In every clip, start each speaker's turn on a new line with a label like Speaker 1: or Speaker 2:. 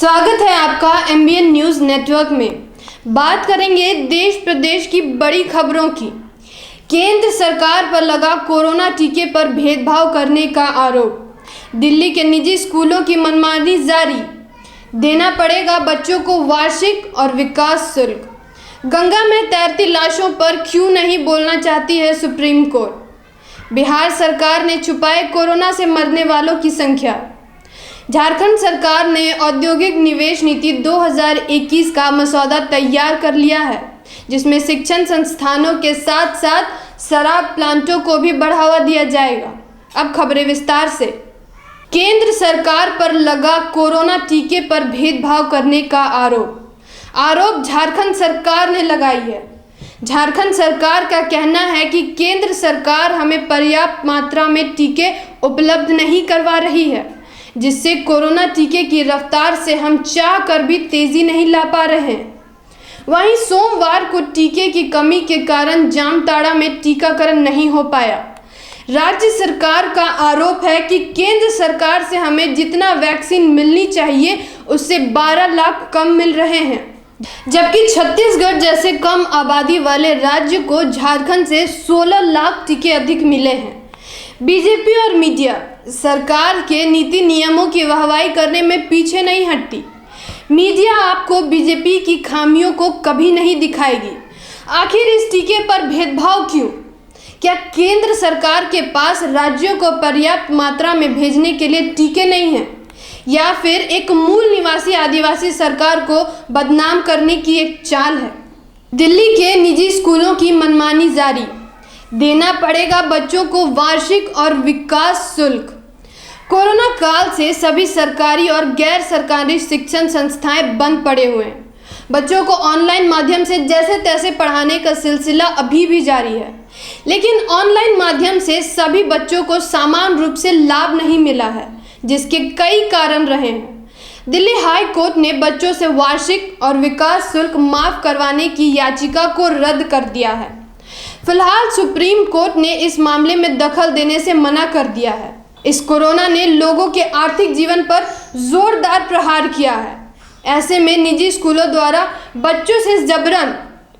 Speaker 1: स्वागत है आपका MBN न्यूज़ नेटवर्क में। बात करेंगे देश प्रदेश की बड़ी खबरों की। केंद्र सरकार पर लगा कोरोना टीके पर भेदभाव करने का आरोप। दिल्ली के निजी स्कूलों की मनमानी जारी। देना पड़ेगा बच्चों को वार्षिक और विकास शुल्क। गंगा में तैरती लाशों पर क्यों नहीं बोलना चाहती है सुप्रीम कोर्ट। बिहार सरकार ने छुपाए कोरोना से मरने वालों की संख्या। झारखंड सरकार ने औद्योगिक निवेश नीति 2021 का मसौदा तैयार कर लिया है, जिसमें शिक्षण संस्थानों के साथ साथ शराब प्लांटों को भी बढ़ावा दिया जाएगा। अब खबरें विस्तार से। केंद्र सरकार पर लगा कोरोना टीके पर भेदभाव करने का आरोप झारखंड सरकार ने लगाई है। झारखंड सरकार का कहना है कि केंद्र सरकार हमें पर्याप्त मात्रा में टीके उपलब्ध नहीं करवा रही है, जिससे कोरोना टीके की रफ्तार से हम चाह कर भी तेजी नहीं ला पा रहे हैं। वहीं सोमवार को टीके की कमी के कारण जामताड़ा में टीकाकरण नहीं हो पाया। राज्य सरकार का आरोप है कि केंद्र सरकार से हमें जितना वैक्सीन मिलनी चाहिए उससे 12 लाख कम मिल रहे हैं, जबकि छत्तीसगढ़ जैसे कम आबादी वाले राज्य को झारखंड से 16 लाख टीके अधिक मिले हैं। बीजेपी और मीडिया सरकार के नीति नियमों की वाहवाही करने में पीछे नहीं हटती। मीडिया आपको बीजेपी की खामियों को कभी नहीं दिखाएगी। आखिर इस टीके पर भेदभाव क्यों? क्या केंद्र सरकार के पास राज्यों को पर्याप्त मात्रा में भेजने के लिए टीके नहीं हैं, या फिर एक मूल निवासी आदिवासी सरकार को बदनाम करने की एक चाल है? दिल्ली के निजी स्कूलों की मनमानी जारी। देना पड़ेगा बच्चों को वार्षिक और विकास शुल्क। कोरोना काल से सभी सरकारी और गैर सरकारी शिक्षण संस्थाएं बंद पड़े हुए हैं। बच्चों को ऑनलाइन माध्यम से जैसे तैसे पढ़ाने का सिलसिला अभी भी जारी है, लेकिन ऑनलाइन माध्यम से सभी बच्चों को समान रूप से लाभ नहीं मिला है, जिसके कई कारण रहे हैं। दिल्ली हाई कोर्ट ने बच्चों से वार्षिक और विकास शुल्क माफ करवाने की याचिका को रद्द कर दिया है। फिलहाल सुप्रीम कोर्ट ने इस मामले में दखल देने से मना कर दिया है। इस कोरोना ने लोगों के आर्थिक जीवन पर जोरदार प्रहार किया है। ऐसे में निजी स्कूलों द्वारा बच्चों से जबरन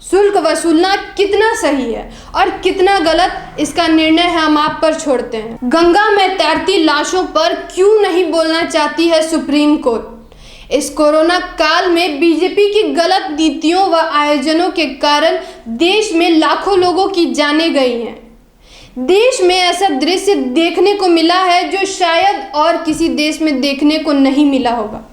Speaker 1: शुल्क वसूलना कितना सही है और कितना गलत, इसका निर्णय हम आप पर छोड़ते हैं। गंगा में तैरती लाशों पर क्यों नहीं बोलना चाहती है सुप्रीम कोर्ट। इस कोरोना काल में बीजेपी की गलत नीतियों व आयोजनों के कारण देश में लाखों लोगों की जानें गई हैं। देश में ऐसा दृश्य देखने को मिला है जो शायद और किसी देश में देखने को नहीं मिला होगा,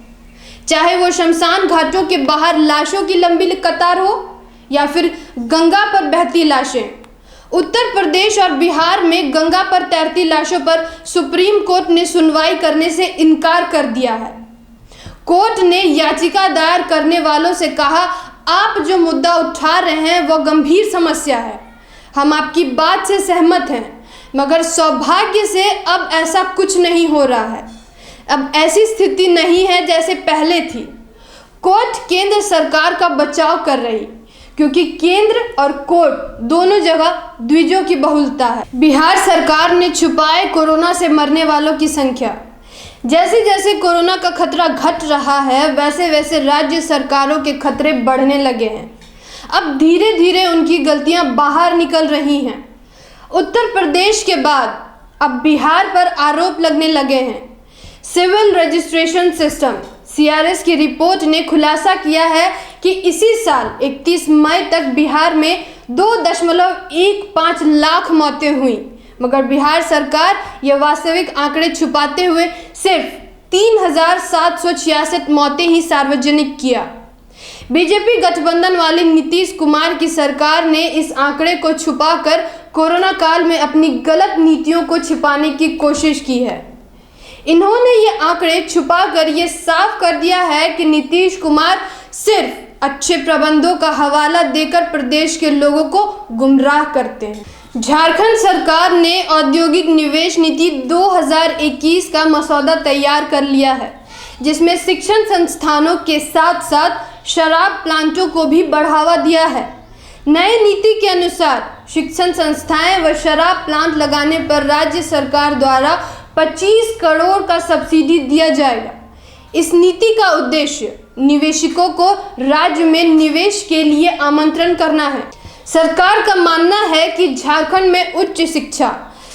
Speaker 1: चाहे वो शमशान घाटों के बाहर लाशों की लंबी कतार हो या फिर गंगा पर बहती लाशें। उत्तर प्रदेश और बिहार में गंगा पर तैरती लाशों पर सुप्रीम कोर्ट ने सुनवाई करने से इनकार कर दिया है। कोर्ट ने याचिका दायर करने वालों से कहा, आप जो मुद्दा उठा रहे हैं वह गंभीर समस्या है, हम आपकी बात से सहमत हैं, मगर सौभाग्य से अब ऐसा कुछ नहीं हो रहा है। अब ऐसी स्थिति नहीं है जैसे पहले थी। कोर्ट केंद्र सरकार का बचाव कर रही, क्योंकि केंद्र और कोर्ट दोनों जगह द्विजों की बहुलता है। बिहार सरकार ने छुपाए कोरोना से मरने वालों की संख्या। जैसे जैसे कोरोना का खतरा घट रहा है, वैसे वैसे राज्य सरकारों के खतरे बढ़ने लगे हैं। अब धीरे धीरे उनकी गलतियां बाहर निकल रही हैं। उत्तर प्रदेश के बाद अब बिहार पर आरोप लगने लगे हैं। सिविल रजिस्ट्रेशन सिस्टम CRS की रिपोर्ट ने खुलासा किया है कि इसी साल 31 मई तक बिहार में 2.15 लाख मौतें हुई, मगर बिहार सरकार ये वास्तविक आंकड़े छुपाते हुए सिर्फ 3,766 मौतें ही सार्वजनिक किया। बीजेपी गठबंधन वाले नीतीश कुमार की सरकार ने इस आंकड़े को छुपाकर कोरोना काल में अपनी गलत नीतियों को छिपाने की कोशिश की है। इन्होंने ये आंकड़े छुपाकर ये साफ कर दिया है कि नीतीश कुमार सिर्फ अच्छे प्रबंधों का हवाला देकर प्रदेश के लोगों को गुमराह करते हैं। झारखंड सरकार ने औद्योगिक निवेश नीति 2021 का मसौदा तैयार कर लिया है, जिसमें शिक्षण संस्थानों के साथ साथ शराब प्लांटों को भी बढ़ावा दिया है। नए नीति के अनुसार शिक्षण संस्थाएं व शराब प्लांट लगाने पर राज्य सरकार द्वारा 25 करोड़ का सब्सिडी दिया जाएगा। इस नीति का उद्देश्य निवेशकों को राज्य में निवेश के लिए आमंत्रण करना है। सरकार का मानना है कि झारखंड में उच्च शिक्षा,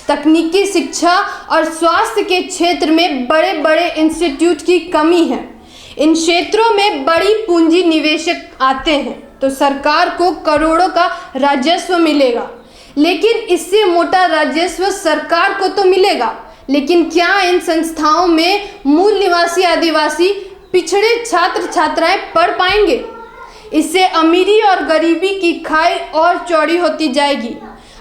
Speaker 1: तकनीकी शिक्षा और स्वास्थ्य के क्षेत्र में बड़े बड़े इंस्टीट्यूट की कमी है। इन क्षेत्रों में बड़ी पूंजी निवेशक आते हैं तो सरकार को करोड़ों का राजस्व मिलेगा, लेकिन इससे मोटा राजस्व सरकार को तो मिलेगा, लेकिन क्या इन संस्थाओं में मूल निवासी आदिवासी पिछड़े छात्र छात्राएं पढ़ पाएंगे? इससे अमीरी और गरीबी की खाई और चौड़ी होती जाएगी।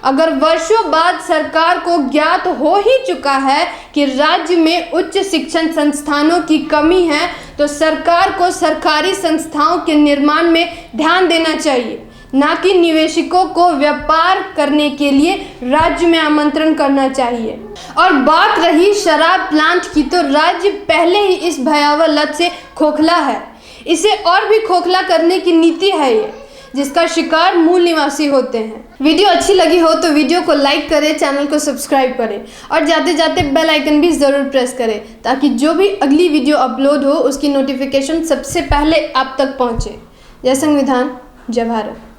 Speaker 1: अगर वर्षों बाद सरकार को ज्ञात हो ही चुका है कि राज्य में उच्च शिक्षण संस्थानों की कमी है, तो सरकार को सरकारी संस्थाओं के निर्माण में ध्यान देना चाहिए, ना कि निवेशकों को व्यापार करने के लिए राज्य में आमंत्रण करना चाहिए। और बात रही शराब प्लांट की, तो राज्य पहले ही इस भयावह लत से खोखला है। इसे और भी खोखला करने की नीति है ये, जिसका शिकार मूल निवासी होते हैं। वीडियो अच्छी लगी हो तो वीडियो को लाइक करें, चैनल को सब्सक्राइब करें और जाते जाते बेल आइकन भी ज़रूर प्रेस करें, ताकि जो भी अगली वीडियो अपलोड हो उसकी नोटिफिकेशन सबसे पहले आप तक पहुंचे। जय संविधान, जय भारत।